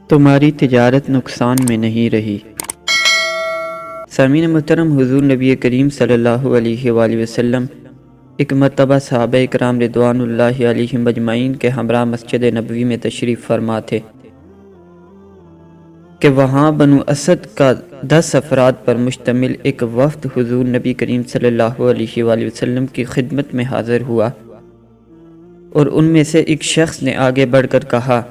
تمہاری تجارت نقصان میں نہیں رہی۔ سامعین محترم، حضور نبی کریم صلی اللہ علیہ وآلہ وسلم ایک مرتبہ صحابہ اکرام رضوان اللہ علیہم اجمعین کے ہمراہ مسجد نبوی میں تشریف فرما تھے کہ وہاں بنو اسد کا 10 افراد پر مشتمل ایک وفد حضور نبی کریم صلی اللہ علیہ وآلہ وسلم کی خدمت میں حاضر ہوا، اور ان میں سے ایک شخص نے آگے بڑھ کر کہا،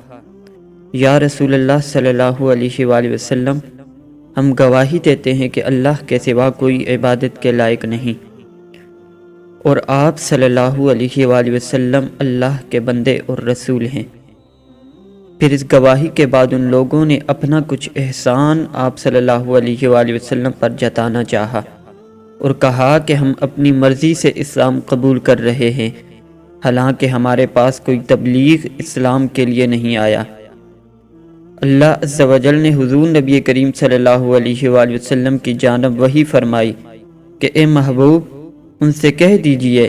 یا رسول اللہ صلی اللہ علیہ وآلہ وسلم، ہم گواہی دیتے ہیں کہ اللہ کے سوا کوئی عبادت کے لائق نہیں، اور آپ صلی اللہ علیہ وآلہ وسلم اللہ کے بندے اور رسول ہیں۔ پھر اس گواہی کے بعد ان لوگوں نے اپنا کچھ احسان آپ صلی اللہ علیہ وآلہ وسلم پر جتانا چاہا اور کہا کہ ہم اپنی مرضی سے اسلام قبول کر رہے ہیں، حالانکہ ہمارے پاس کوئی تبلیغ اسلام کے لیے نہیں آیا۔ اللہ عز و جل نے حضور نبی کریم صلی اللہ علیہ وآلہ وسلم کی جانب وحی فرمائی کہ اے محبوب، ان سے کہہ دیجئے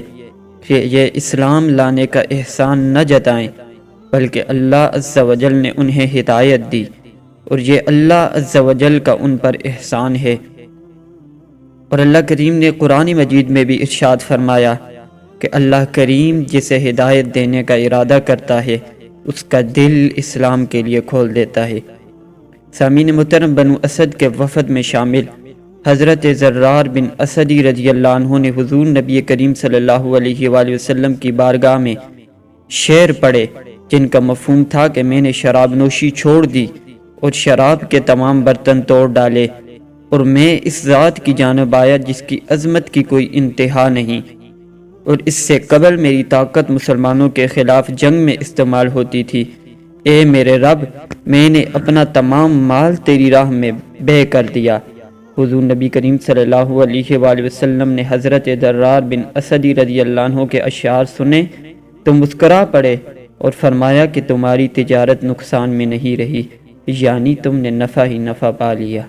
کہ یہ اسلام لانے کا احسان نہ جتائیں، بلکہ اللہ عز و جل نے انہیں ہدایت دی، اور یہ اللہ عز و جل کا ان پر احسان ہے۔ اور اللہ کریم نے قرآن مجید میں بھی ارشاد فرمایا کہ اللہ کریم جسے ہدایت دینے کا ارادہ کرتا ہے اس کا دل اسلام کے لیے کھول دیتا ہے۔ سامعین محترم، بنو اسد کے وفد میں شامل حضرت زرار بن اسدی رضی اللہ عنہ نے حضور نبی کریم صلی اللہ علیہ وآلہ وسلم کی بارگاہ میں شعر پڑھے، جن کا مفہوم تھا کہ میں نے شراب نوشی چھوڑ دی اور شراب کے تمام برتن توڑ ڈالے، اور میں اس ذات کی جانب آیا جس کی عظمت کی کوئی انتہا نہیں، اور اس سے قبل میری طاقت مسلمانوں کے خلاف جنگ میں استعمال ہوتی تھی۔ اے میرے رب، میں نے اپنا تمام مال تیری راہ میں بے کر دیا۔ حضور نبی کریم صلی اللہ علیہ وآلہ وسلم نے حضرت زرار بن اسدی رضی اللہ عنہ کے اشعار سنے تو مسکرا پڑے اور فرمایا کہ تمہاری تجارت نقصان میں نہیں رہی، یعنی تم نے نفع ہی نفع پا لیا۔